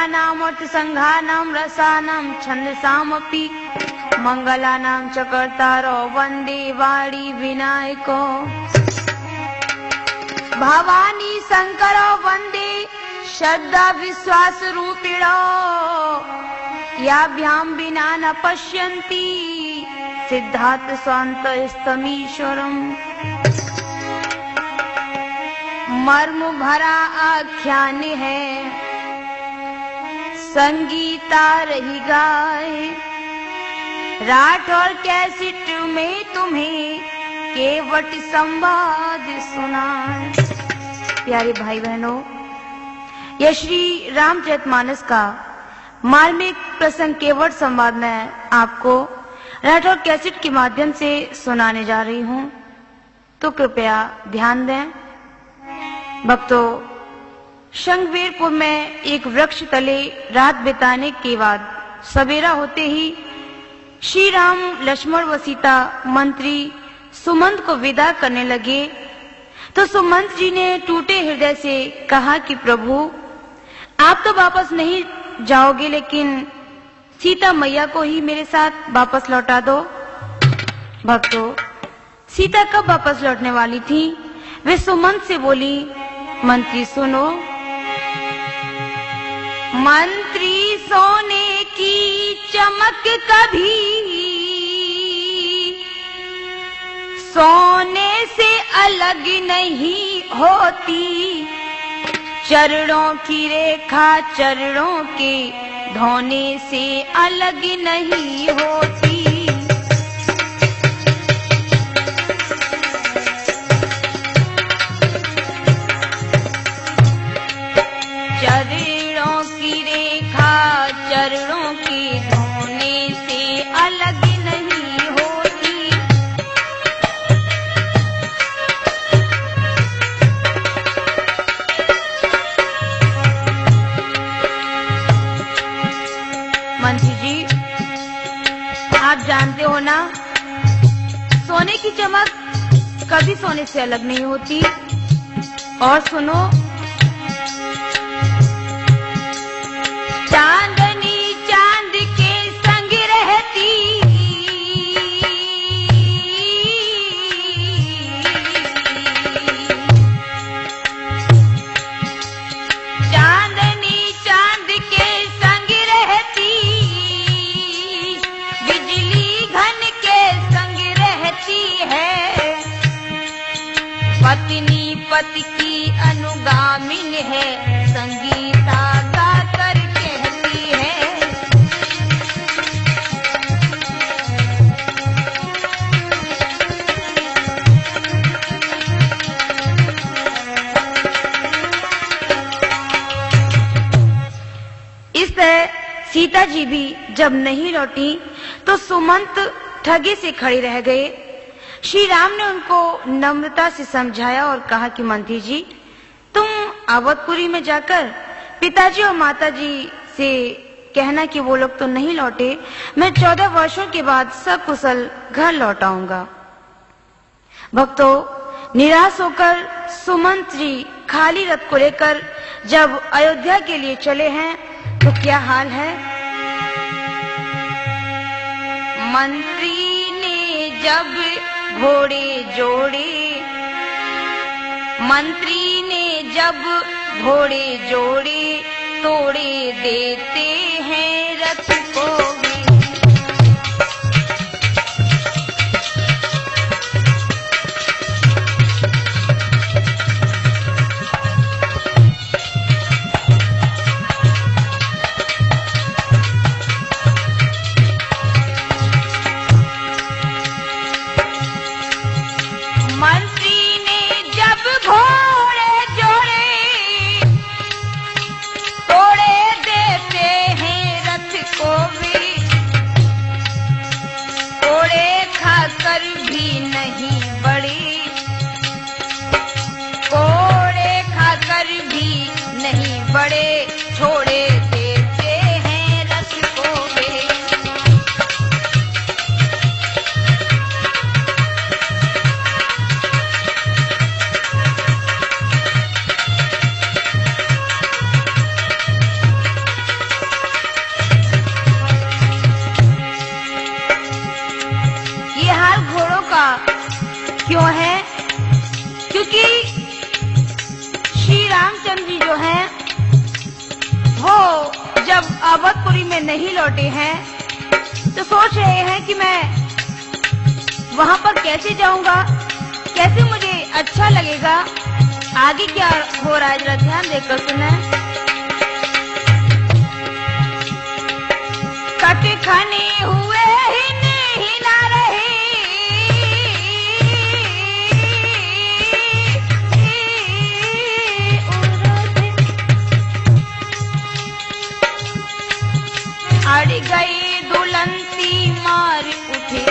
वेदानाम अर्थ संघानाम रसानाम छंदसामपि मंगलानां च कर्तारो वंदे वाणी विनायको भवानी शंकरो वंदे श्रद्धा विश्वास रूपिणो याभ्यां विना न पश्यन्ति सिद्धार्थ स्वान्तस्तमीश्वरम्। मर्म भरा आख्यान है संगीता रही गाए, राठौर कैसेट में तुम्हें केवट संवाद सुनाए। प्यारे भाई बहनों, यह श्री रामचरितमानस का मार्मिक प्रसंग केवट संवाद में आपको राठौर कैसेट के माध्यम से सुनाने जा रही हूँ, तो कृपया ध्यान दें। भक्तों, शंखवीरपुर में एक वृक्ष तले रात बिताने के बाद सवेरा होते ही श्री राम लक्ष्मण व सीता मंत्री सुमंत को विदा करने लगे तो सुमंत जी ने टूटे हृदय से कहा कि प्रभु, आप तो वापस नहीं जाओगे, लेकिन सीता मैया को ही मेरे साथ वापस लौटा दो। भक्तों, सीता कब वापस लौटने वाली थी? वे सुमंत से बोली, मंत्री सुनो। मंत्री सोने की चमक कभी सोने से अलग नहीं होती, चरणों की रेखा चरणों के धोने से अलग नहीं होती। चरणों की रेखा चरणों के धोने से अलग नहीं होती। मंत्री जी, आप जानते हो ना, सोने की चमक कभी सोने से अलग नहीं होती। और सुनो, चांदनी चांद के संग रहती, चांदनी चांद के संग रहती, बिजली घन के संग रहती है, पत्नी पति की अनुगामिन है, संगीता गा कर कहती है। इस तरह सीता जी भी जब नहीं लौटी तो सुमंत ठगे से खड़े रह गए। श्री राम ने उनको नम्रता से समझाया और कहा कि मंत्री जी, तुम अवधपुरी में जाकर पिताजी और माताजी से कहना कि वो लोग तो नहीं लौटे, मैं 14 वर्षों के बाद सकुशल घर लौट आऊंगा। भक्तों, निराश होकर सुमंत जी खाली रथ को लेकर जब अयोध्या के लिए चले हैं तो क्या हाल है। मंत्री ने जब घोड़े जोड़े, मंत्री ने जब घोड़े जोड़े, तोड़े देते हैं रथ को भी। मंत्री ने जब घोड़े जोड़े, तोड़े देते हैं रथ को भी, तोड़े खाकर भी नहीं बढ़े, कोड़े खाकर भी नहीं बढ़े, छोड़े देते हैं रथ को भी। अवधपुरी में नहीं लौटे हैं तो सोच रहे हैं कि मैं वहां पर कैसे जाऊंगा, कैसे मुझे अच्छा लगेगा। आगे क्या हो रहा है जरा ध्यान देकर सुने। कट खाने हुए ही ना रहे, अड़ गए दुलंती मार उठे,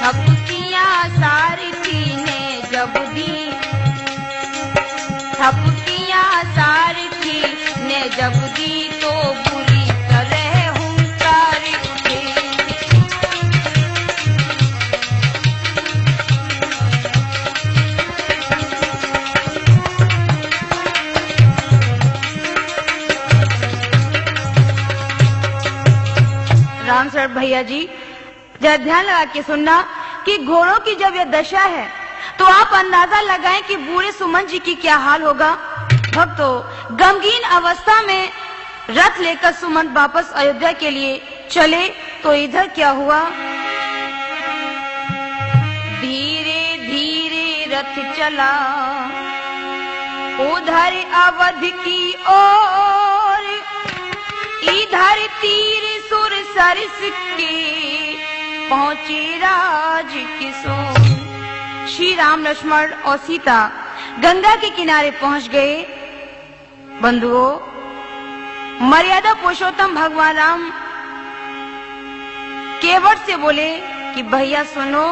थपकियां सारथी ने जब दी, थपकियां सारथी ने जब दी तो बुरी तरह हुंकार उठे। रामशरण भैया जी जरा ध्यान लगा के सुनना कि घोड़ों की जब यह दशा है तो आप अंदाजा लगाएं कि बूढ़े सुमन जी की क्या हाल होगा। भक्तों, गमगीन अवस्था में रथ लेकर सुमन वापस अयोध्या के लिए चले तो इधर क्या हुआ। धीरे धीरे रथ चला उधर अवध की ओर, इधर तीर सुर सरस के पहुंचे राज किशोर। श्री राम लक्ष्मण और सीता गंगा के किनारे पहुंच गए। बंधुओं, मर्यादा पुरुषोत्तम भगवान राम केवट से बोले कि भैया सुनो,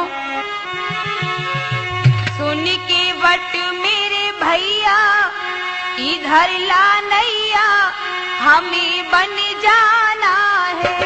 सुन केवट मेरे भैया इधर ला नैया हमें बन जाना है।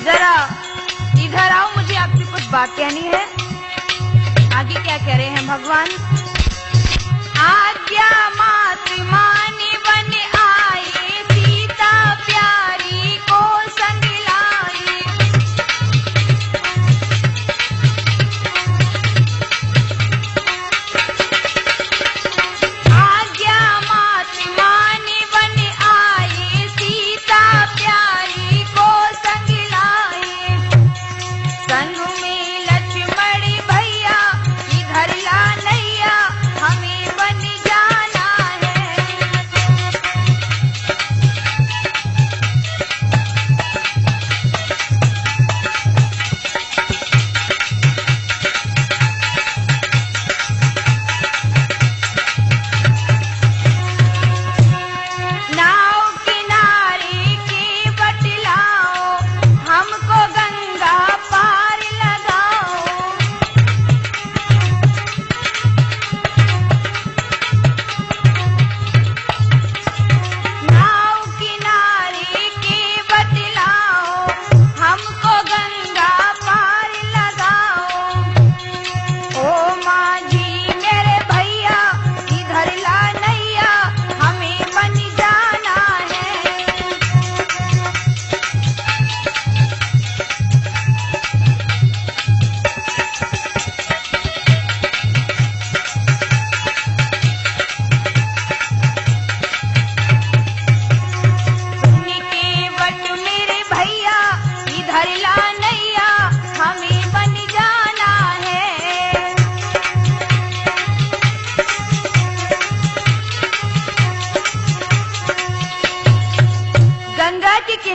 जरा इधर आओ, मुझे आपसे कुछ बात कहनी है। आगे क्या कह रहे हैं भगवान। आज्ञा मात माने वन आए, सीता प्यारी को संग लाए। आज्ञा मात माने वन आए, सीता प्यारी को संग लाए। संग में लक्ष्मण भैया इधर ला नैया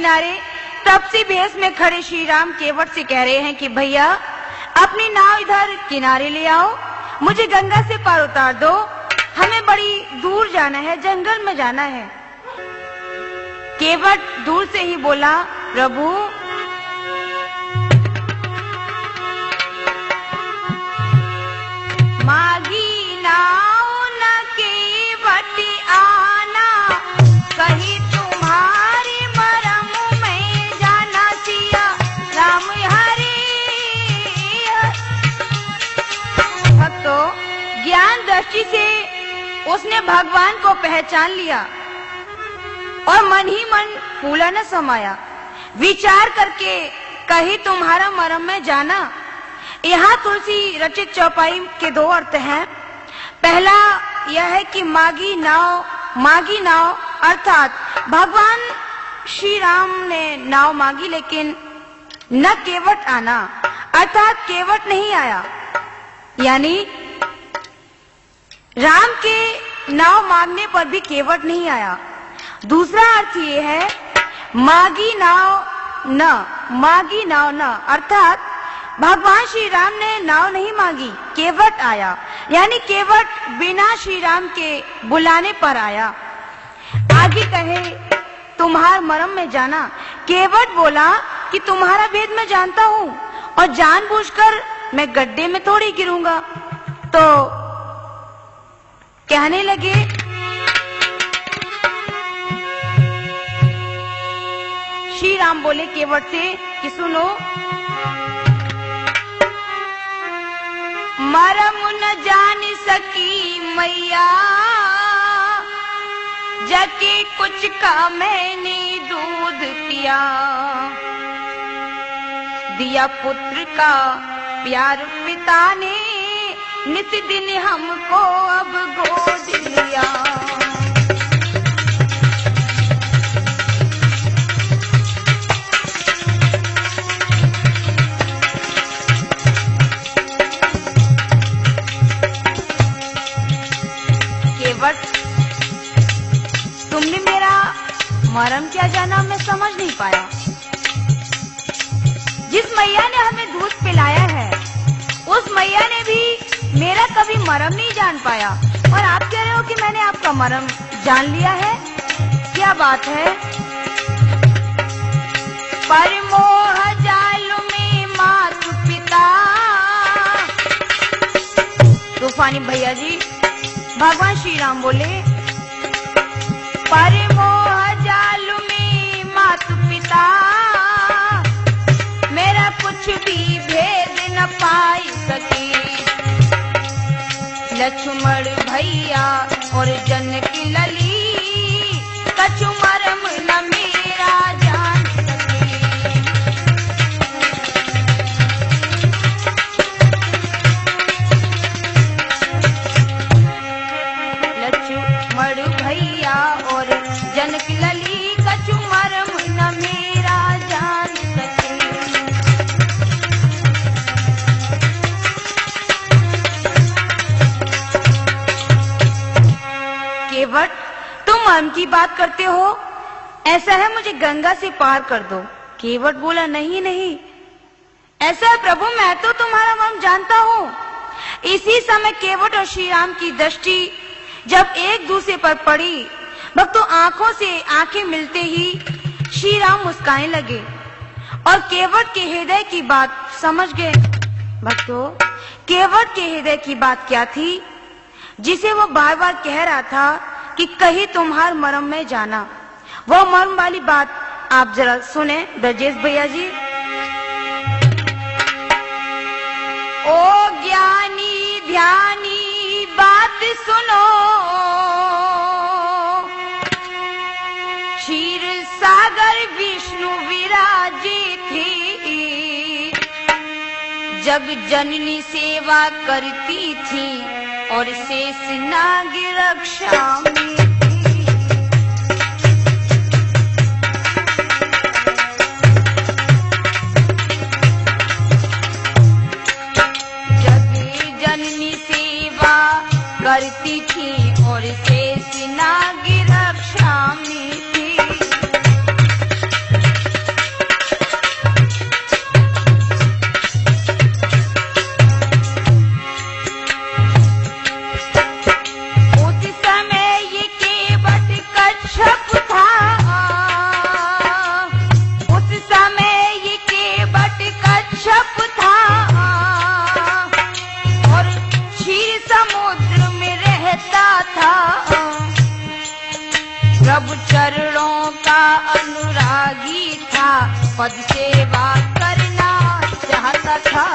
किनारे तपसी भेष में खड़े श्री राम केवट से कह रहे हैं कि भैया अपनी नाव इधर किनारे ले आओ, मुझे गंगा से पार उतार दो, हमें बड़ी दूर जाना है, जंगल में जाना है। केवट दूर से ही बोला, प्रभु मागी नाव न केवट आना, कहीं तुम्हारी मरम में जाना, सिया राम हरे। भक्तों, ज्ञान दृष्टि से उसने भगवान को पहचान लिया और मन ही मन फूला न समाया। विचार करके कहीं तुम्हारा मरम में जाना। यहाँ तुलसी रचित चौपाई के दो अर्थ हैं। पहला यह है कि मागी नाव अर्थात भगवान श्री राम ने नाव मांगी लेकिन न केवट आना, अर्थात केवट नहीं आया, यानी राम के नाव मांगने पर भी केवट नहीं आया। दूसरा अर्थ ये है मागी नाव न, अर्थात भगवान श्री राम ने नाव नहीं मांगी, केवट आया, यानी केवट बिना श्री राम के बुलाने पर आया। आगे कहे तुम्हार मरम में जाना। केवट बोला कि तुम्हारा भेद मैं जानता हूँ और जानबूझकर मैं गड्ढे में थोड़ी गिरूंगा। तो कहने लगे, श्री राम बोले केवट से कि सुनो, मरम न जान सकी मैया, जके कुछ का मैंने दूध पिया, दिया पुत्र का प्यार पिता ने, नित दिन हमको अब गोद लिया। केवट, तुमने मेरा मरम क्या जाना मैं समझ नहीं पाया। जिस मैया ने हमें दूध पिलाया है उस मैया ने भी मेरा कभी मरम नहीं जान पाया, और आप कह रहे हो कि मैंने आपका मरम जान लिया है। क्या बात है। पर मोह जाल में मात पिता, तूफानी भैया जी, भगवान श्री राम बोले, पर मोह जाल में मात पिता, मेरा कुछ भी भेद न पाई सके, लक्ष्मण भैया और जनकी लली, कछु मरम न मेरा जान सके। लक्ष्मण भैया और जनकी लली, कछु मरम न मेरा जान सके। केवट, तुम मर्म की बात करते हो, ऐसा है मुझे गंगा से पार कर दो। केवट बोला, नहीं नहीं, ऐसा है प्रभु, मैं तो तुम्हारा मर्म जानता हूँ। इसी समय केवट और श्री राम की दृष्टि जब एक दूसरे पर पड़ी, भक्तों आंखों से आंखें मिलते ही श्री राम मुस्काने लगे और केवट के हृदय की बात समझ गए। भक्तों, केवट के हृदय की बात क्या थी जिसे वो बार बार कह रहा था कि कहीं तुम्हार मरम में जाना। वो मर्म वाली बात आप जरा सुने ब्रजेश भैया जी। ओ ज्ञानी ध्यानी बात सुनो, क्षीर सागर विष्णु विराजे थे, जब जननी सेवा करती थी और शेष नाग रक्षा में थी। जब जननी सेवा करती थी और शेष नाग रक्षा में थी, था, प्रभु चरणों का अनुरागी था, पद सेवा करना चाहता था।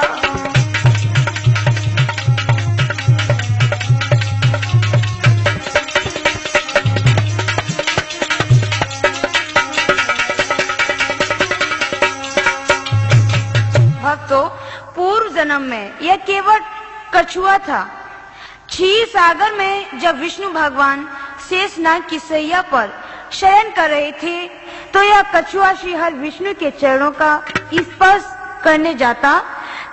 भक्तों, पूर्व जन्म में यह केवल कछुआ था। क्षीर सागर में जब विष्णु भगवान शेषनाग की सैया पर शयन कर रहे थे, तो यह कछुआ श्रीहरि विष्णु के चरणों का स्पर्श करने जाता,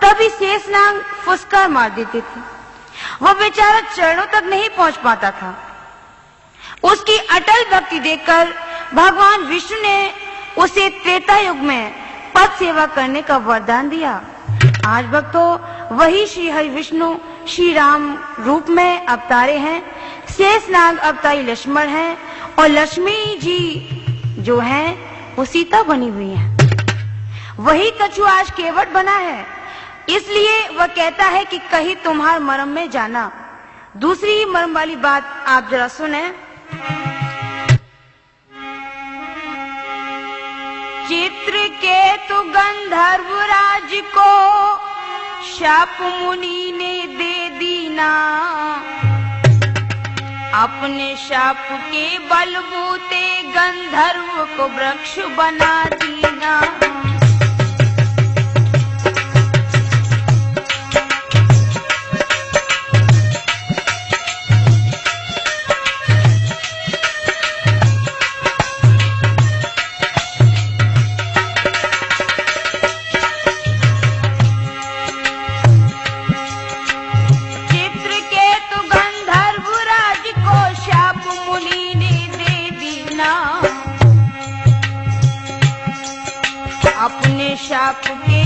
तभी शेषनाग फुसकार मार देते थे। वह बेचारा चरणों तक नहीं पहुंच पाता था। उसकी अटल भक्ति देखकर भगवान विष्णु ने उसे त्रेता युग में पद सेवा करने का वरदान दिया। आज भक्तों, वही श्री हरि विष्णु श्री राम रूप में अवतारे हैं। शेषनाग अवतारी लक्ष्मण हैं और लक्ष्मी जी जो हैं वो सीता बनी हुई हैं। वही कछुआ आज केवट बना है, इसलिए वह कहता है कि कहीं तुम्हार मर्म में जाना। दूसरी मर्म वाली बात आप जरा सुने। चित्रकेतु गंधर्व राज को शाप मुनि ने दे दीना, अपने शाप के बलबूते गंधर्व को वृक्ष बना दीना। अपने शाप के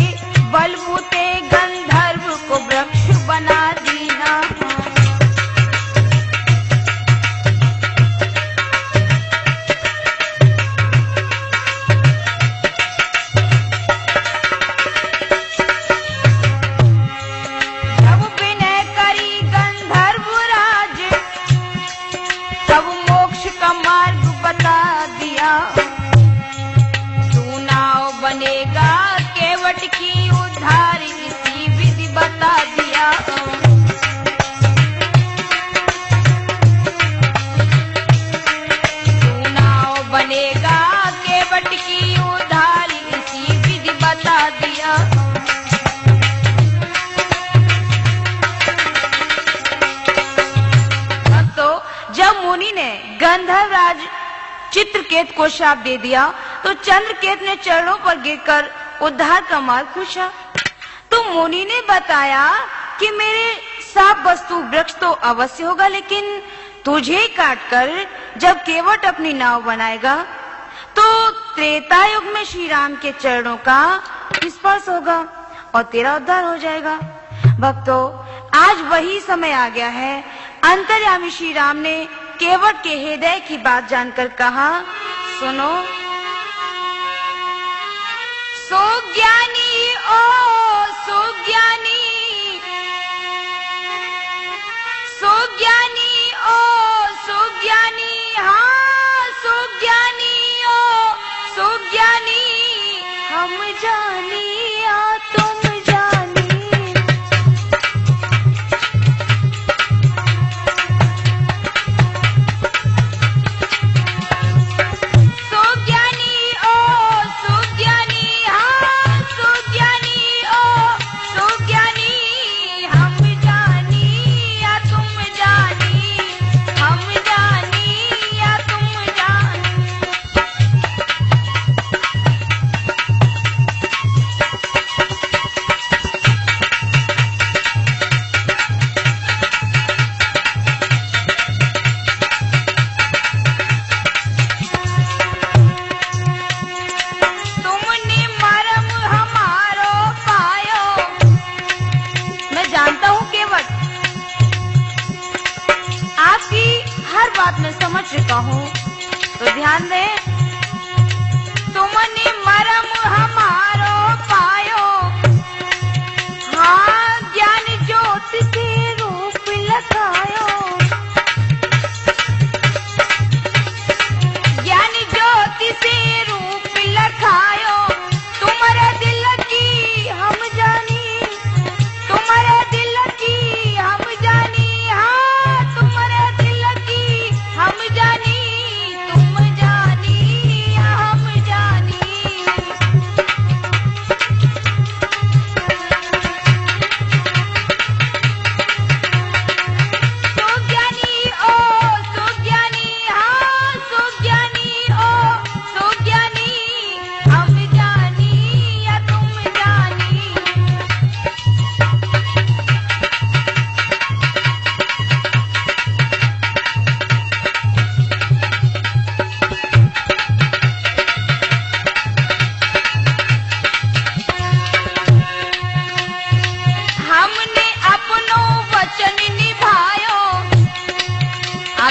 बलबूते गंधर्व को वृक्ष बना दीना। जब विनय करी गंधर्व राज, तब मोक्ष का मार्ग बता दिया। बनेगा केवट की उद्धार इसी विधि बता दिया। चुनाव बनेगा केवट की उद्धार इसी विधि बता दिया। तो जब मुनि ने गंधर्वराज चित्रकेत को शाप दे दिया, तो चंद्रकेत ने चरणों पर गिरकर उद्धार का मार्ग पूछा। तो मुनि ने बताया कि मेरे साप वस्तु वृक्ष तो अवश्य होगा, लेकिन तुझे काटकर जब केवट अपनी नाव बनाएगा, तो त्रेता युग में श्री राम के चरणों का स्पर्श होगा और तेरा उद्धार हो जाएगा। भक्तों, आज वही समय आ गया है। अंतर्यामी श्री राम ने केवट के हृदय की बात जानकर कहा, सुनो। सुज्ञानी ओ सुज्ञानी, सुज्ञानी ओ सुज्ञानी, हाँ सुज्ञानी ओ सुज्ञानी, हम जानी या तुम जानी। बात मैं समझ चुका हूँ, तो ध्यान दे। तुमने मरम हमारो पायो, हाँ ज्ञान ज्योति से रूप लगायो।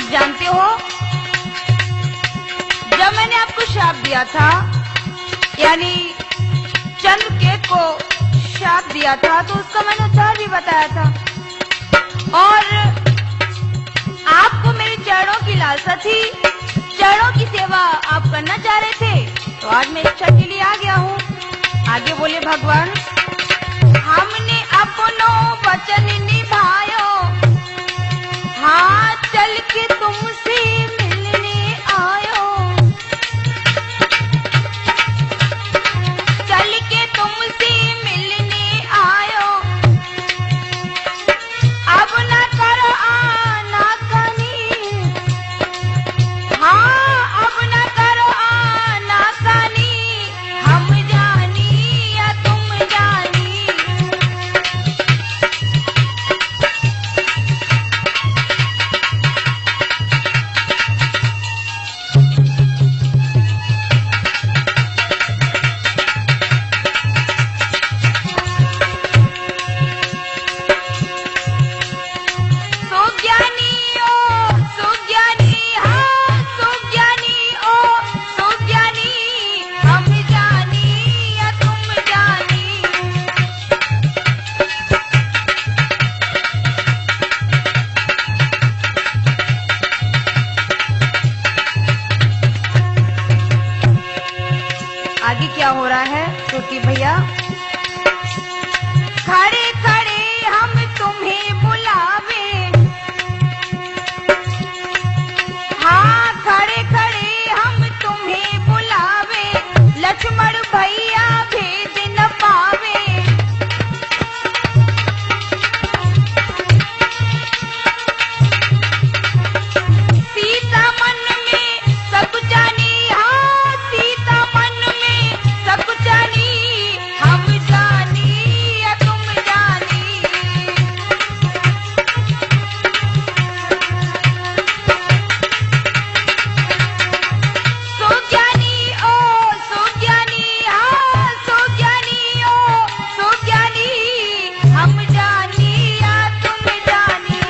आप जानते हो, जब मैंने आपको श्राप दिया था, यानी चंद्रकेत को श्राप दिया था, तो उसका मैंने उद्धार भी बताया था और आपको मेरे चरणों की लालसा थी, चरणों की सेवा आप करना चाह रहे थे, तो आज मैं इच्छा के लिए आ गया हूँ। आगे बोले भगवान, हमने अपनो वचन निभायो, हाँ चल के तुमसे मिलने आयो, चल के तुमसे मिलने आयो, अब न करो आना कानी, हाँ अब न करो आना कानी, हम जानी या तुम जानी। आगे क्या हो रहा है छोटी भैया? खड़े खड़े हम तुम्हें बुलावे, हाँ खड़े खड़े हम तुम्हें बुलावे, लक्ष्मण भैया भेद न पावे, सीता मन में सब जानी, हाँ सीता मन में सब जानी, हम जानी या तुम जानी। सुज्ञानी ओ सुज्ञानी, हाँ सुज्ञानी ओ सुज्ञानी, हम जानी या तुम जानी।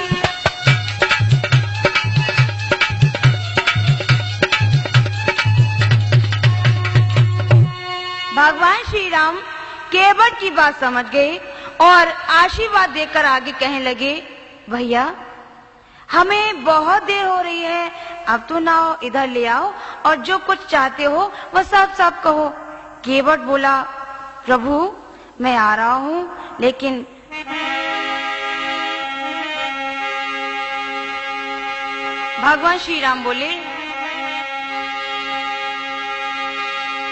भगवान श्री राम केवट की बात समझ गए और आशीर्वाद देकर आगे कहने लगे, भैया हमें बहुत देर हो रही है, अब तो नाव इधर ले आओ और जो कुछ चाहते हो वह सब सब कहो। केवट बोला, प्रभु मैं आ रहा हूँ, लेकिन भगवान श्री राम बोले,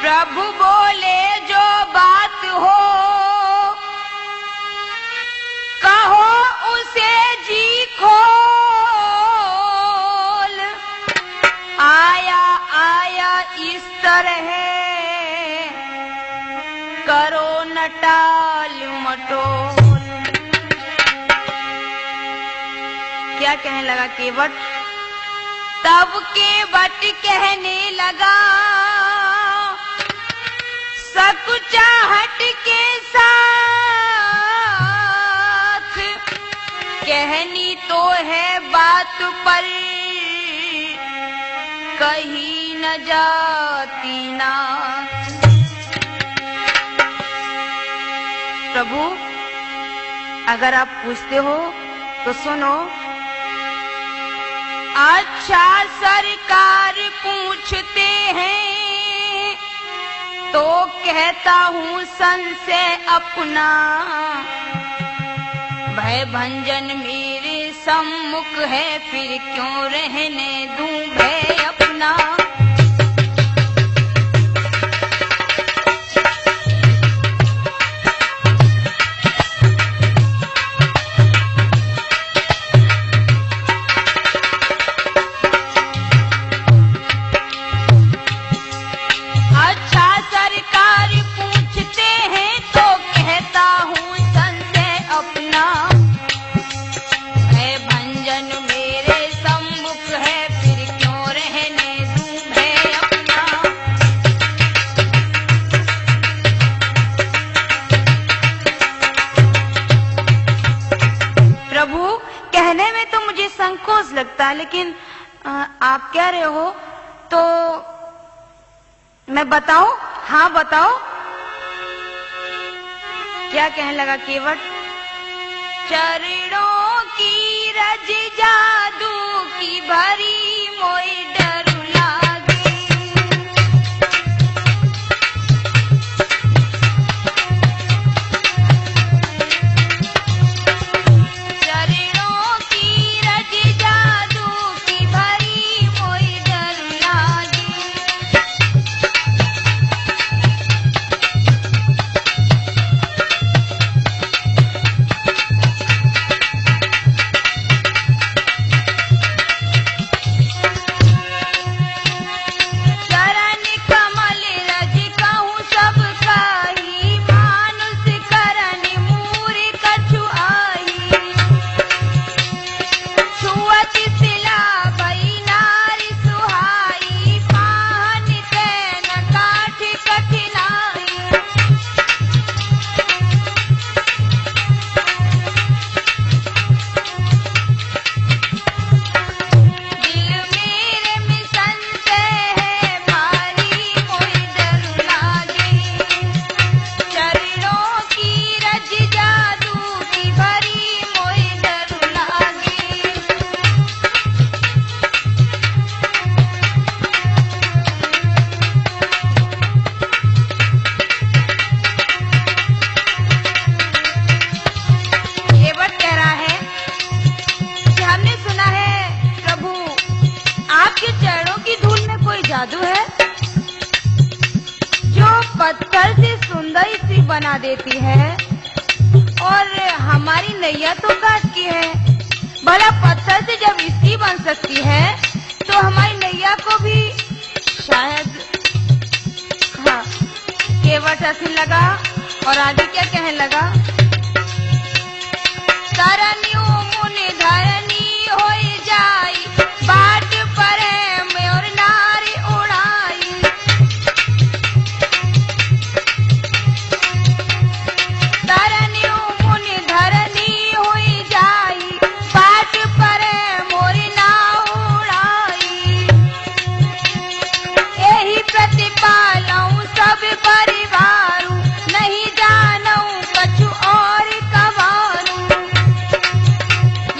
प्रभु बोले जो बात हो कहो उसे जी खोल, आया आया इस तरह करो न टाल मटोल। क्या कहने लगा केवट? तब केवट कहने लगा, सकुचाहट के साथ कहनी तो है बात पर कही न जाती ना। प्रभु अगर आप पूछते हो तो सुनो। अच्छा सरकार पूछते हैं तो कहता हूँ संशय अपना, भय भंजन मेरे सम्मुख है, फिर क्यों रहने दूं भय अपना। संकोच लगता है, लेकिन आप कह रहे हो तो मैं बताऊं? हाँ बताओ। क्या कहने लगा केवट? चरणों की रज जादू की भरी मोई डर लागे, चरणों की रज जादू की भरी मोई डर लागे। जादू है जो पत्थर से सुंदर सी बना देती है और हमारी नैया तो काट की है। भला पत्थर से जब इसकी बन सकती है तो हमारी नैया को भी शायद। हाँ, केवट हंसने लगा और आगे क्या कहने लगा? तरनियो मुनि धरनी होई जाई, बाट पर मोर नारी उड़ाई। तरनियो मुनि धरनी होई जाई, बाट पर मोर नाव उड़ाई। एही प्रतिपालऊ सब परिवारू, नहीं जानऊ कछु और कवारू।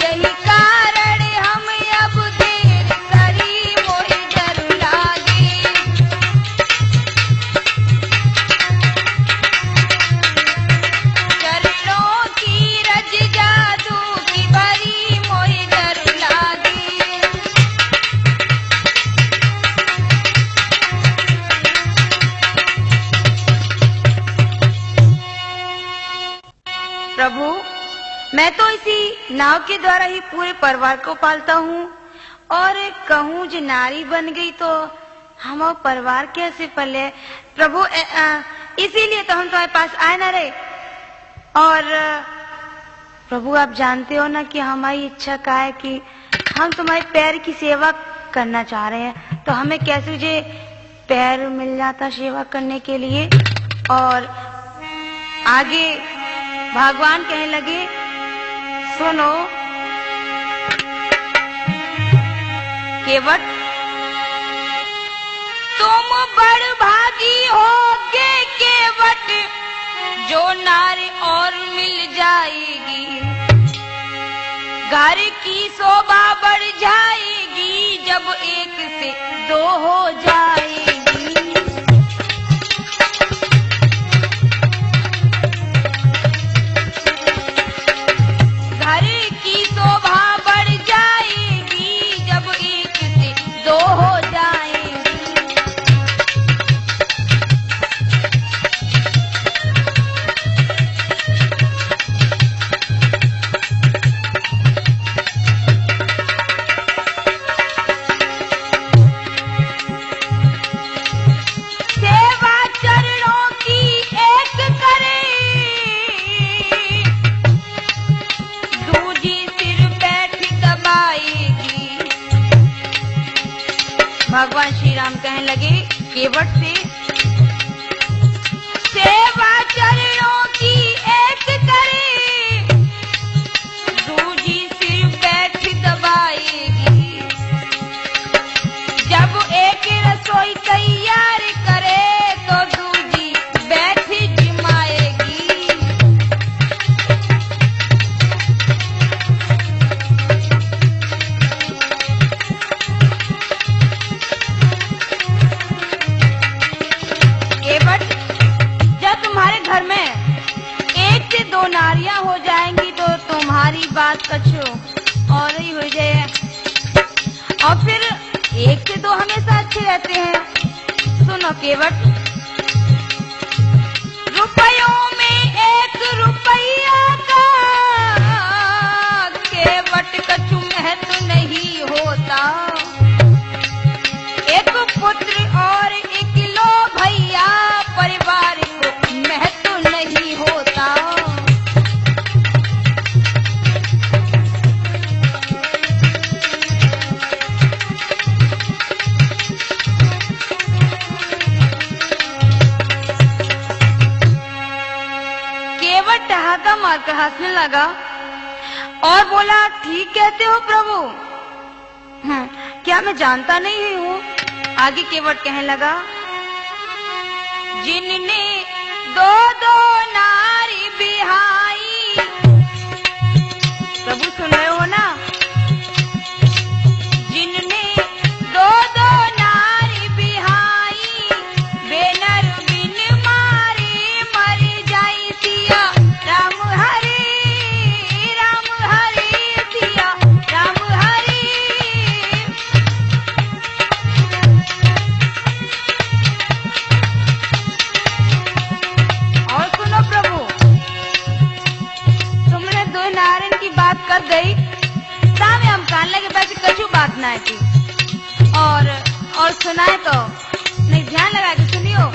यही कारण हम अब देर करी मोहि डर लागे। चरणों की रज जादू की भरी मोहि डर लागे। प्रभु, मैं तो इसी नाव के द्वारा ही पूरे परिवार को पालता हूँ और कहूँ जो नारी बन गई तो हम और परिवार कैसे पले? प्रभु, इसीलिए तो हम तुम्हारे पास आए ना रहे। और प्रभु, आप जानते हो ना कि हमारी इच्छा क्या है कि हम तुम्हारे पैर की सेवा करना चाह रहे हैं, तो हमें कैसे मुझे पैर मिल जाता सेवा करने के लिए। और आगे भगवान कहने लगे, सुनो केवट, तुम बड़ भागी होगे केवट, जो नारी और मिल जाएगी। घर की शोभा बढ़ जाएगी जब एक से दो हो जाएगी। घर की शोभा बढ़ जाएगी जब एक से दो हो जाएगी। सेवा चरणों की एक करे, दूजी सिर बैठ दबाएगी। भगवान श्री राम कहने लगे केवट से, सेवा चरणों की एक करे, दूजी सिर बैठ दबाएगी। बात कछु और ही हो जाए। और फिर एक से दो हमेशा अच्छे रहते हैं। सुनो केवट, रुपयों में एक रुपया का केवट कछु महत्व नहीं होता। एक पुत्र और एक लो भैया परिवार को महत्व नहीं होता। केवट ठहाका मारकर हंसने लगा और बोला, ठीक कहते हो प्रभु, क्या मैं जानता नहीं हूँ? आगे केवट कहने लगा, जिनने दो दो नारी बिहाई, प्रभु सुन रहे हो ना, जिनने दो दो नारी बिहाई, बेनर बिन मारे मर जाई सिया राम हरे सिया राम हरे। और सुनो प्रभु, तुमने दो नारायण की बात कर गई, सामने हम कान लगे बैठे कछु बात ना की। और सुनाए तो नहीं, ध्यान लगा के सुनियो।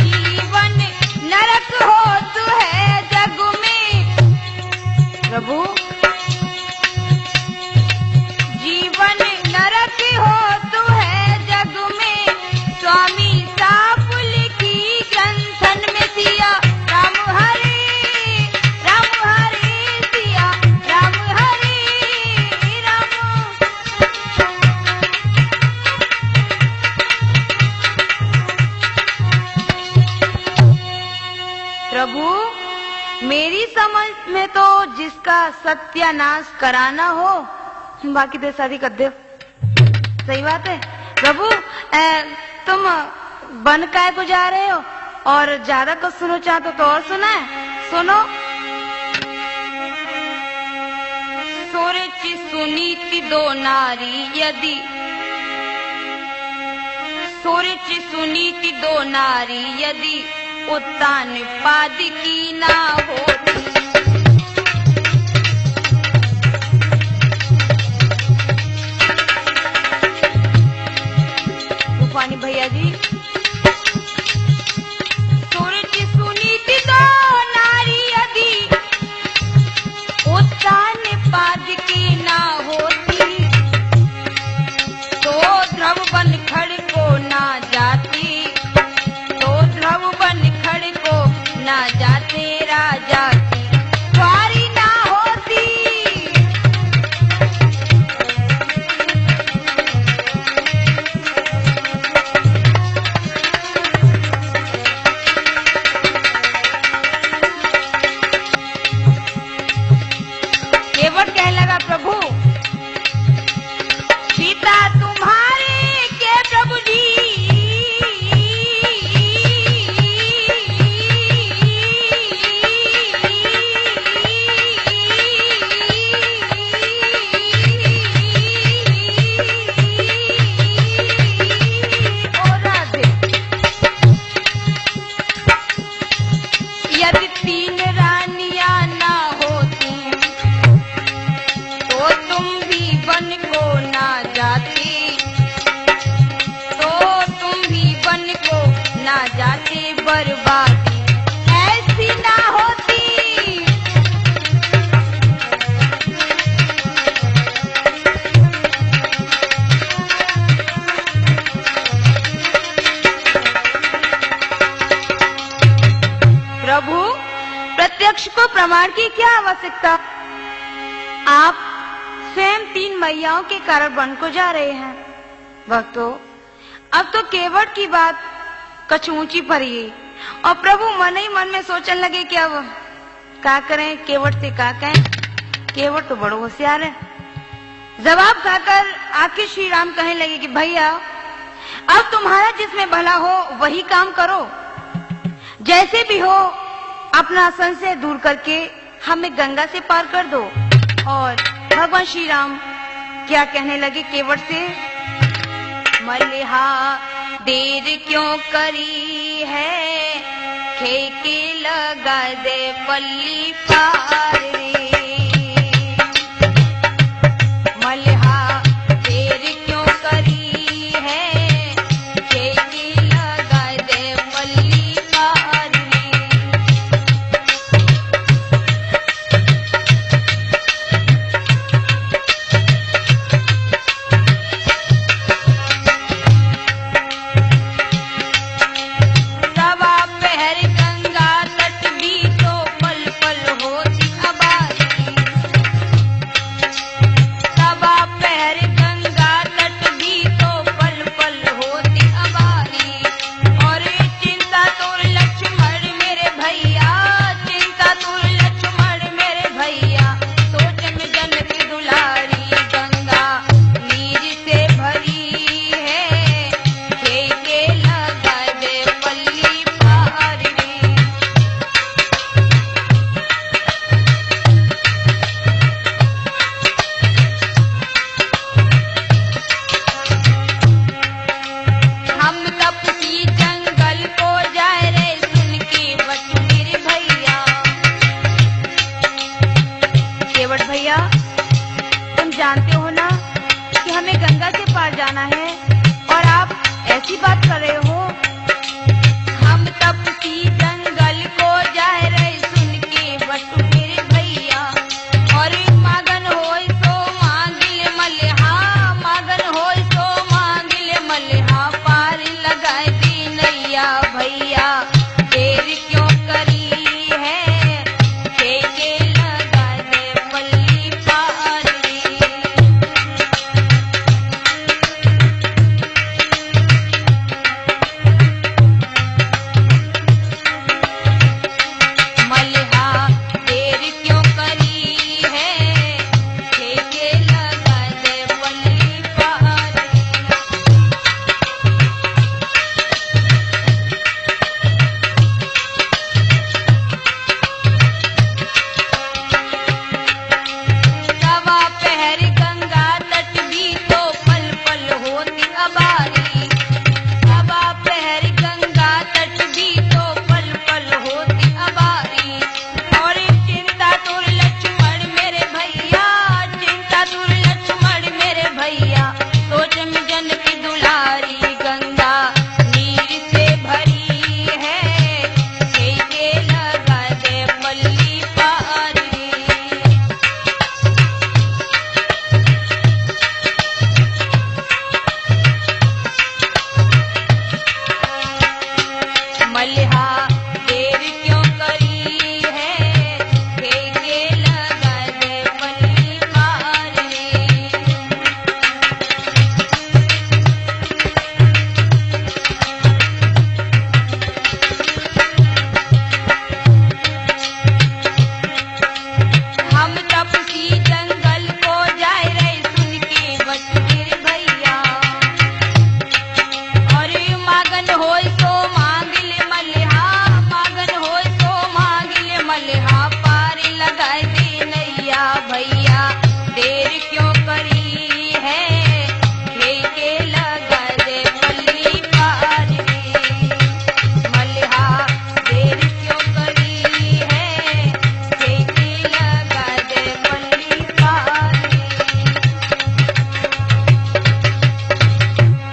जीवन नरक होत है जग में, प्रभु जीवन नरक होत है जग में, स्वामी साफ लिखी ग्रंथन में सिया राम हरे सिया राम हरे राम। प्रभु मेरी समझ में तो जिसका सत्यानाश कराना हो, बाकी तो शादी कर दे। सही बात है प्रभु। तुम बन काय को जा रहे हो और ज्यादा कुछ सुनो चाहते तो और सुना है। सुनो, सोरेची सुनीति दो नारी यदि, सोरेची सुनीति दो नारी यदि उत्तान पाद की ना होती। रूपानी भैया जी, सूरज सुनीति दो नारी यदि उत्तान पाद की ना होती, तो ध्रुव बन खड़ को ना जाती, तो ध्रुव बन खड़ को ना जाते राजा की द्वारी ना होती। केवट कहने लगा, प्रभु सीता तुम्हारे के प्रभु जी, यदि तीन रानियां ना होती तो तुम भी बन को ना जाती, तो तुम भी बन को ना जाते, बर्बादी ऐसी ना होती। प्रभु प्रत्यक्ष को प्रमाण की क्या आवश्यकता? आप स्वयं तीन मैयाओं के कारण वन को जा रहे हैं। भक्तों, अब तो केवट की बात कछ ऊंची पड़ी और प्रभु मन ही मन में सोचने लगे कि अब क्या करें, केवट से क्या कहें। केवट तो बड़ो होशियार है। जवाब खाकर आखिर श्री राम कहने लगे कि भैया अब तुम्हारा जिसमें भला हो वही काम करो, जैसे भी हो अपना संशय दूर करके हमें गंगा से पार कर दो। और भगवान श्री राम क्या कहने लगे केवट से, मल्लिहा देर क्यों करी है, खेके लगा दे पल्ली पार रे। मल्लिहा देर क्यों करी है, खेके लगा दे पल्ली पार रे। सवा पहर गंगा तट भी तो पल पल होती अबारी। सवा पहर गंगा तट भी तो पल पल होती अबारी। और चिंता तुर लक्ष्मण मेरे भैया, चिंता तुर लक्ष्मण मेरे भैया, सोच में जनक दुलारी। गंगा नीर से भरी है, खेके लगा दे पल्ली पार रे। हम तपसी जंगल को जाए रे, सुन के बट मेरे भैया। केवट भैया, तुम जानते हो ना कि हमें गंगा से पार जाना है, और आप ऐसी बात कर रहे हो। हम तपसी जंगल को जाए रे, सुन के बट मेरे भैया। और मागन होय सो मांगिल मल्लिहा, मागन होय सो मांगिल मल्लिहा, पार लगाए दी नैया भैया। देर क्यों करी है, खेके लगा दे पल्ली पार रे। मल्लिहा देर क्यों करी है, खेके लगा दे पल्ली पार रे। सवा पहर गंगा तट भी तो पल पल होती अबारी। सवा पहर गंगा तट भी तो पल पल होती अबारी। और चिंता तुर लक्ष्मण मेरे भैया, चिंता तुर लक्ष्मण मेरे भैया, सोच में जनक दुलारी। गंगा नीर से भरी है, खेके लगा दे पल्ली पार रे। मल्लिहा देर क्यों करी है, खेके लगा दे पल्ली पार रे। हम तपसी जंगल को जाए रे, सुन के बट मेरे भैया। और मागन होय सो मांगिल मल्लिहा, मागन होय सो मांगिल मल्लिहा, पार लगाए दे नैया भैया। देर क्यों करी है, खेके लगा दे पल्ली पार रे। मल्लिहा देर क्यों करी है, खेके लगा दे पल्ली पार रे।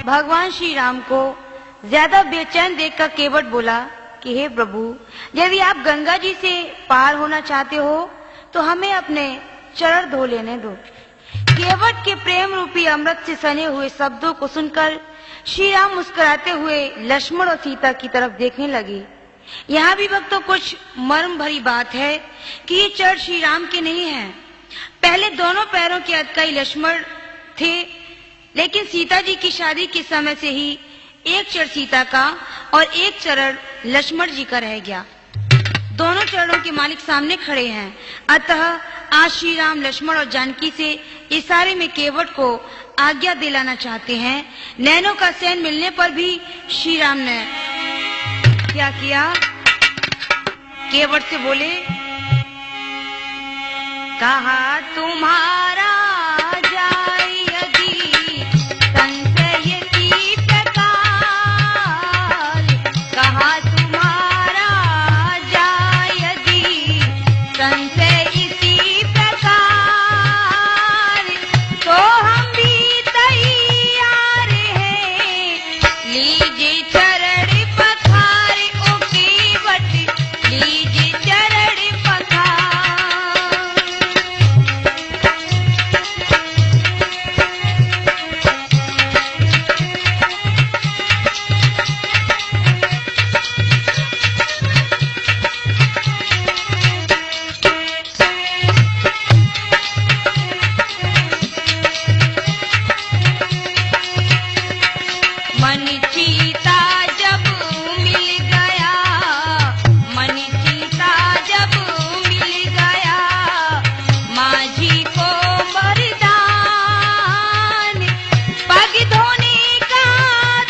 भगवान श्री राम को ज्यादा बेचैन देखकर केवट बोला कि हे प्रभु, यदि आप गंगा जी से पार होना चाहते हो तो हमें अपने चरण धो लेने दो। केवट के प्रेम रूपी अमृत से सने हुए शब्दों को सुनकर श्री राम मुस्कुराते हुए लक्ष्मण और सीता की तरफ देखने लगे। यहाँ भी भक्तों कुछ मर्म भरी बात है कि ये चरण श्री राम के नहीं हैं। पहले दोनों पैरों के अधिकारी लक्ष्मण थे, लेकिन सीता जी की शादी के समय से ही एक चरण सीता का और एक चरण लक्ष्मण जी का रह गया। दोनों चरणों के मालिक सामने खड़े हैं। अतः आज श्री राम लक्ष्मण और जानकी से इशारे में केवट को आज्ञा दिलाना चाहते हैं। नैनों का सैन मिलने पर भी श्री राम ने क्या किया, केवट से बोले कहा तुम्हारा जाय यदि संशय की प्रकार, कहा तुम्हारा जाय यदि संशय इसी प्रकार, तो हम भी तैयार हैं, लीजिए चरण पखार, ओ केवट लीजिए चरण पखार। मन चीता जब मिल गया, मन चीता जब मिल गया, माझी को वरदान, पग धोने का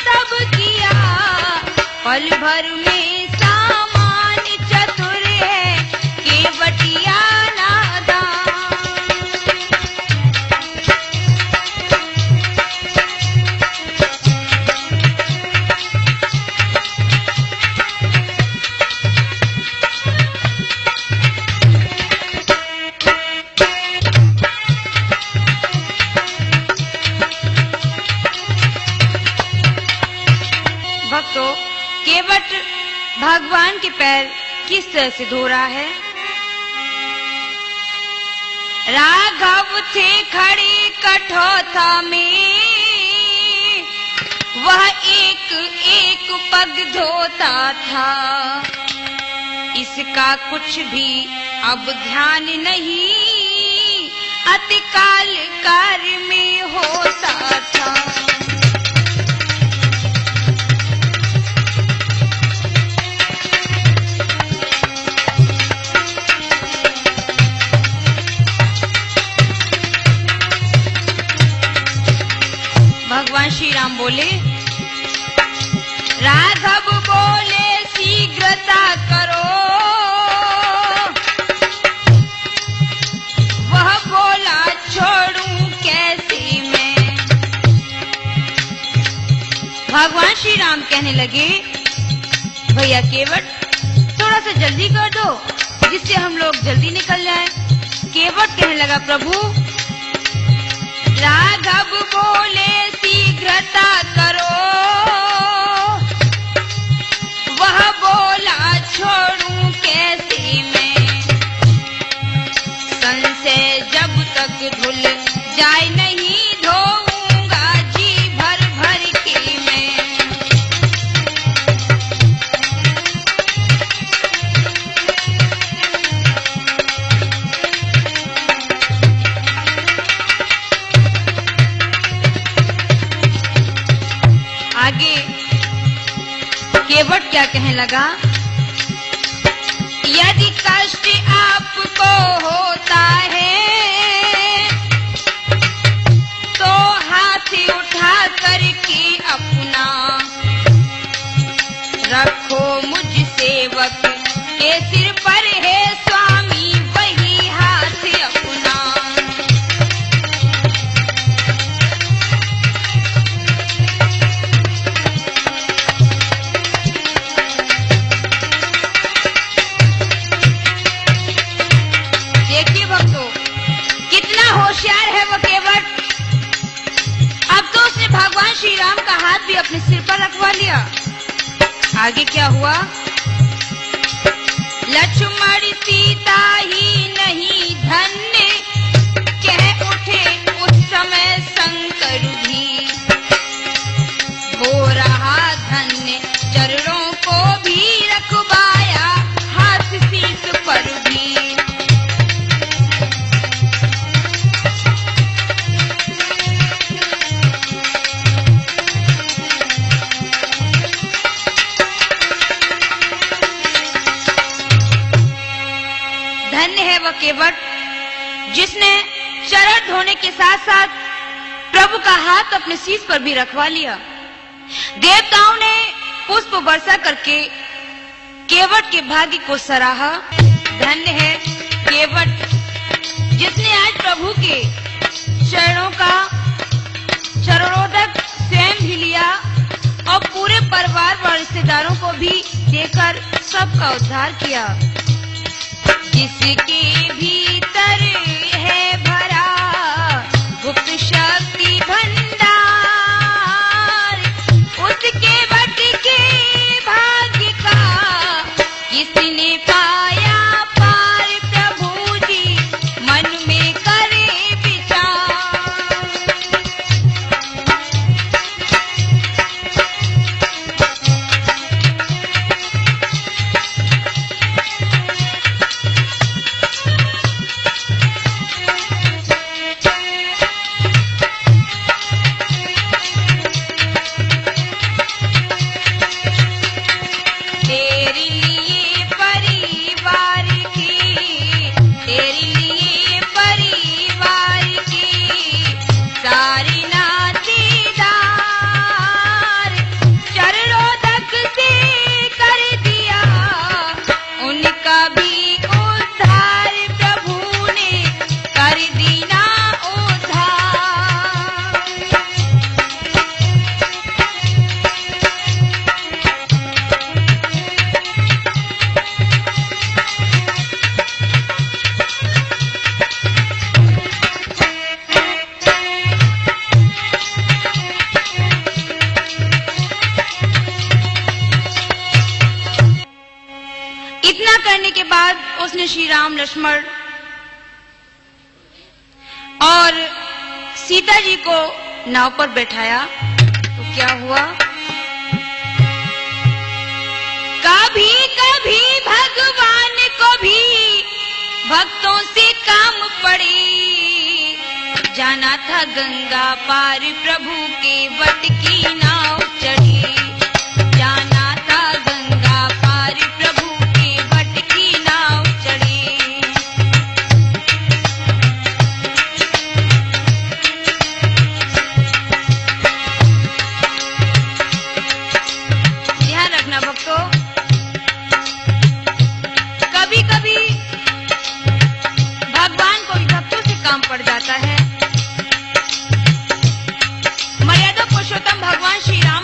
तब किया, पल भर में सामान चतुर है, केवटिया नादान। भक्तों, केवट भगवान के पैर किस तरह से धो रहा है? राघव थे खड़े कठौता में, वह एक एक पग धोता था, इसका कुछ भी अब ध्यान नहीं, अतिकाल कार्य में होता था। भगवान श्री राम बोले, राघव बोले शीघ्रता करो, वह बोला छोड़ूं कैसे मैं। भगवान श्री राम कहने लगे, भैया केवट थोड़ा सा जल्दी कर दो, जिससे हम लोग जल्दी निकल जाएं। केवट कहने लगा, प्रभु राघव बोले शीघ्रता करो, वह बोला छोड़ूं कैसे मैं। संशय जब तक धुल जाए नहीं धोऊंगा जी भर भर के मैं। आगे केवट क्या कहने लगा, यदि कष्ट आपको होता है तो हाथ उठा करके अपना रखो मुझ सेवक के सिर पर है स्वामी वही हाथ अपना। देखिए भक्तों, कितना होशियार है वो केवट। अब तो उसने भगवान श्री राम का हाथ भी अपने सिर पर रखवा लिया। आगे क्या हुआ, लक्ष्मण सीता ही नहीं धन्य कह उठे उस समय शंकर भी, हो रहा धन्य चरणों को भी रखवाया हाथ शीश पर भी। धन्य है वह केवट जिसने चरण धोने के साथ साथ प्रभु का हाथ अपने शीश पर भी रखवा लिया। देवताओं ने पुष्प वर्षा करके केवट के भाग्य को सराहा। धन्य है केवट जिसने आज प्रभु के चरणोदक स्वयं भी लिया और पूरे परिवार व रिश्तेदारों को भी देकर सबका उद्धार किया। जिसके भीतर है भरा गुप्त शक्ति भंडार, उसके वट के भाग्य का किसने पाया पार, प्रभु जी मन में करे विचार। इतना करने के बाद उसने श्री राम, लक्ष्मण और सीता जी को नाव पर बैठाया। तो क्या हुआ, कभी कभी भगवान को भी भक्तों से काम पड़े, जाना था गंगा पार प्रभु के वट की नाव चढ़ी, जाना था गंगा पार प्रभु के वट की नाव चढ़ी। ध्यान रखना भक्तों, कभी कभी भगवान को भी भक्तों से काम पड़ जाता है। मर्यादा पुरुषोत्तम भगवान श्री राम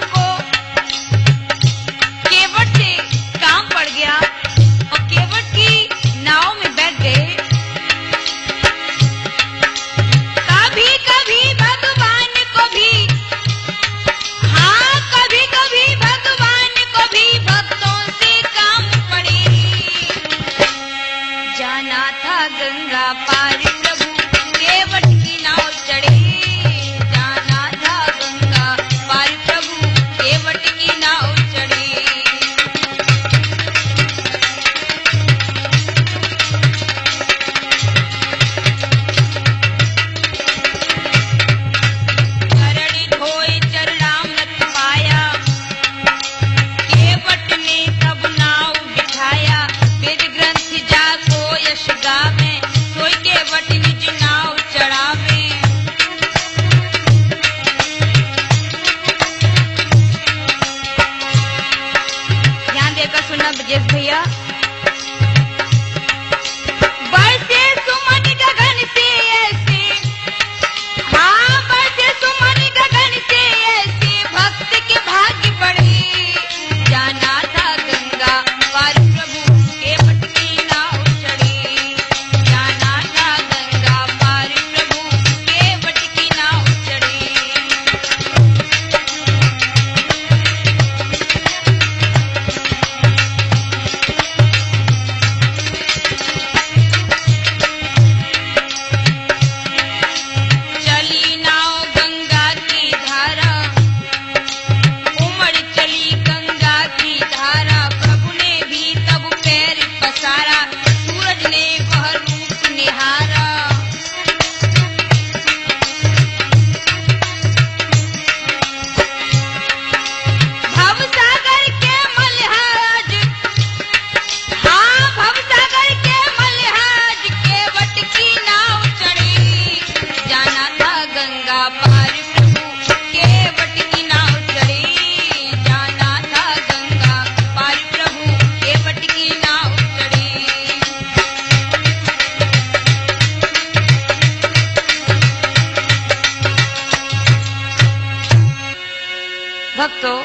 भक्तों,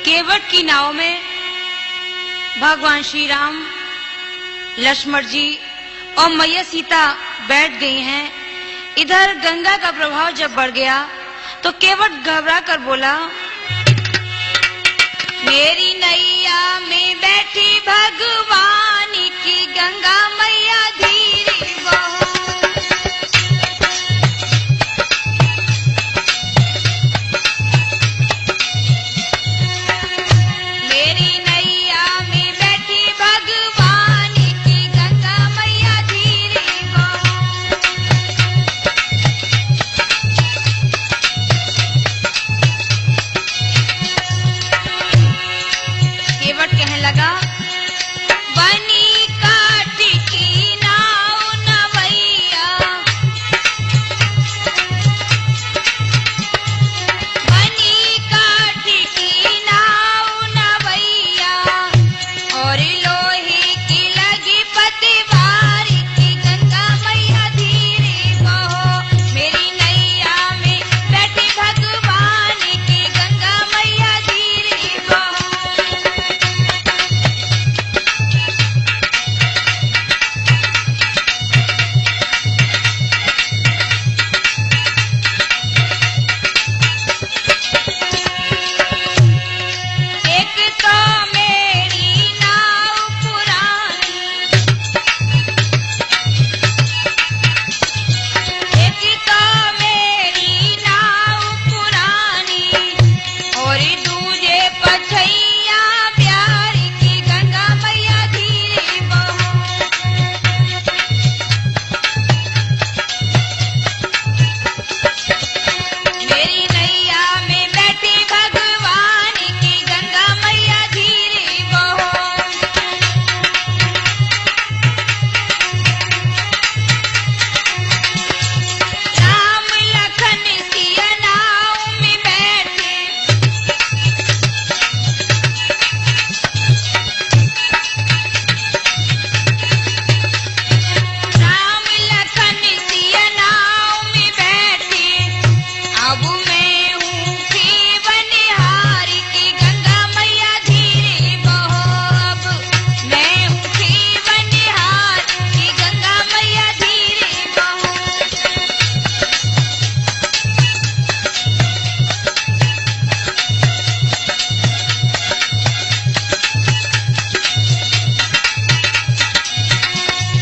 केवट की नाव में भगवान श्री राम, लक्ष्मण जी और मैया सीता बैठ गई हैं। इधर गंगा का प्रभाव जब बढ़ गया तो केवट घबरा कर बोला, मेरी नैया में बैठी भगवान की गंगा मैया धीरे बहो। मेरी नैया में बैठी भगवान की गंगा मैया धीरे बहो। केवट कहने लगा, बनी काठ की नाव नवैया, बनी काठ की नाव नवैया, और लोहे की लगी पतवार की गंगा मैया धीरे बहो। मेरी नैया में बैठी भगवान की गंगा मैया धीरे बहो। एक तो मेरी नाव पुरानी, एक तो मेरी नाव पुरानी, और दूजे पछैया प्यार की गंगा मैया धीरे बहो। मेरी नैया में बैठी भगवान की गंगा मैया धीरे बहो। राम लखन सिया नाव में बैठे, राम लखन सिया नाव में बैठे, अब मैं हूँ कि बनिहार की गंगा मैया धीरे बहो। अब मैं हूँ कि बनिहार की गंगा मैया धीरे बहो।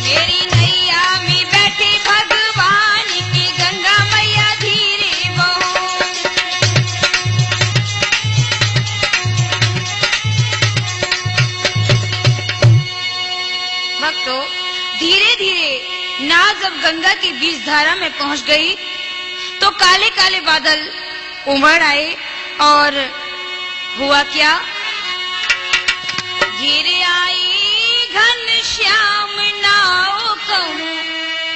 मेरी नैया में बैठी भगवान की गंगा मैया धीरे बहो। भक्तों, धीरे धीरे नाव जब गंगा की बीच धारा में पहुंच गई तो काले काले बादल उमड़ आए और हुआ क्या, घिर आई घनश्याम नाव कहूँ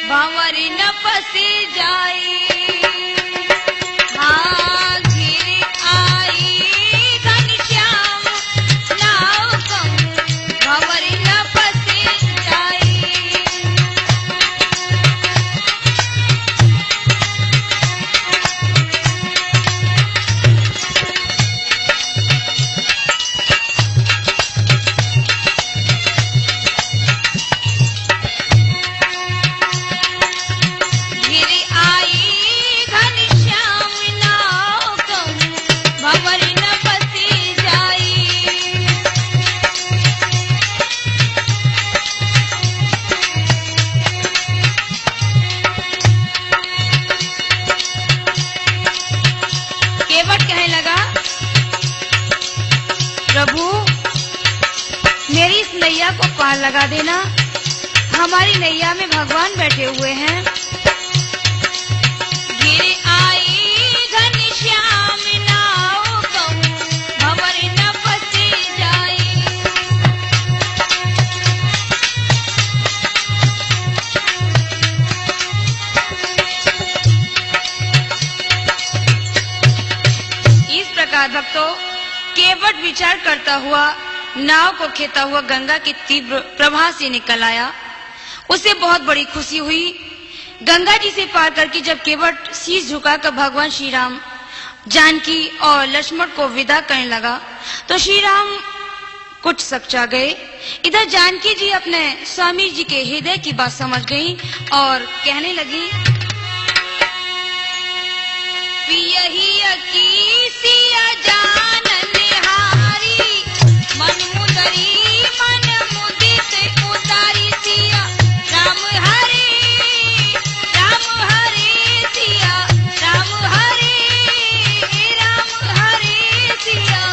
भंवर न फंसी जाई। हाँ, घिर आई घनश्याम नाव कहूँ भंवर न फंसी जाई। घिर आई घनश्याम नाव कहूँ भंवर न फंसी जाई। केवट कहने लगा, प्रभु मेरी इस नैया को पार लगा देना, हमारी नैया में भगवान बैठे हुए हैं। घिर आई घनश्याम नाव कहूँ भंवर न फंसी जाई। इस प्रकार भक्तों, केवट विचार करता हुआ नाव को खेता हुआ गंगा की तीव्र प्रवाह से निकल आया। उसे बहुत बड़ी खुशी हुई। गंगा जी से पार करके जब केवट शीश झुकाकर भगवान श्री राम जानकी और लक्ष्मण को विदा करने लगा तो श्री राम कुछ सकचा गए। इधर जानकी जी अपने स्वामी जी के हृदय की बात समझ गई और कहने लगी, पियहिया की सिया जान निहारी, मन मुदरी मन मुदित उतारी सिया राम हरे सिया राम हरे सिया।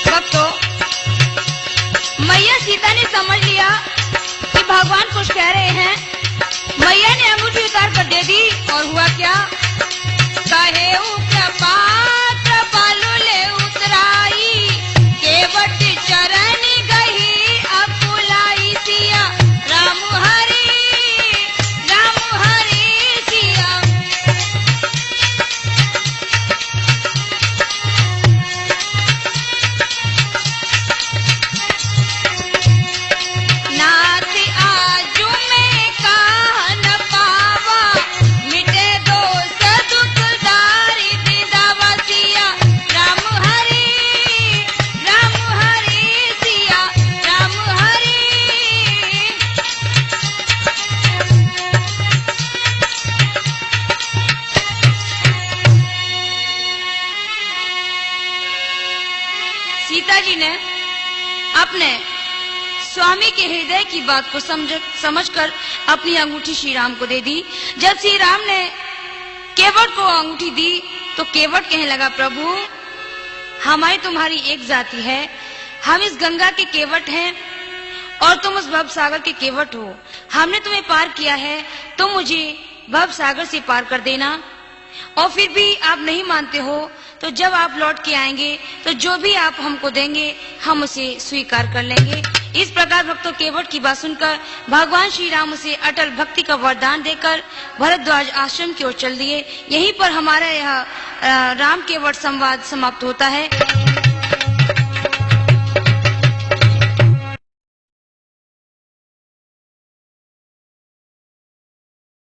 भक्तों, मैया सीता ने समझ लिया कि भगवान कुछ कह रहे हैं। मैया ने अंगूठी उतार कर दे दी और हुआ क्या, कहे कृपालु ले उतराई, केवट चरण गही अकुलाई सिया राम हरे सिया। नाथ आजू में कहा न पावा, मिटे दोष दुख दारी दिदावा सिया राम हरे सिया राम हरे। सीता जी ने अपने स्वामी के हृदय की बात को समझकर अपनी अंगूठी श्री राम को दे दी। जब श्री राम ने केवट को अंगूठी दी तो केवट कहने लगा, प्रभु हमारी तुम्हारी एक जाति है, हम इस गंगा के केवट हैं और तुम उस भव सागर के केवट हो। हमने तुम्हें पार किया है, तुम मुझे भव सागर से पार कर देना। और फिर भी आप नहीं मानते हो तो जब आप लौट के आएंगे तो जो भी आप हमको देंगे हम उसे स्वीकार कर लेंगे। इस प्रकार भक्तों, केवट की बात सुनकर भगवान श्री राम उसे अटल भक्ति का वरदान देकर भरद्वाज आश्रम की ओर चल दिए। यहीं पर हमारा यह राम केवट संवाद समाप्त होता है।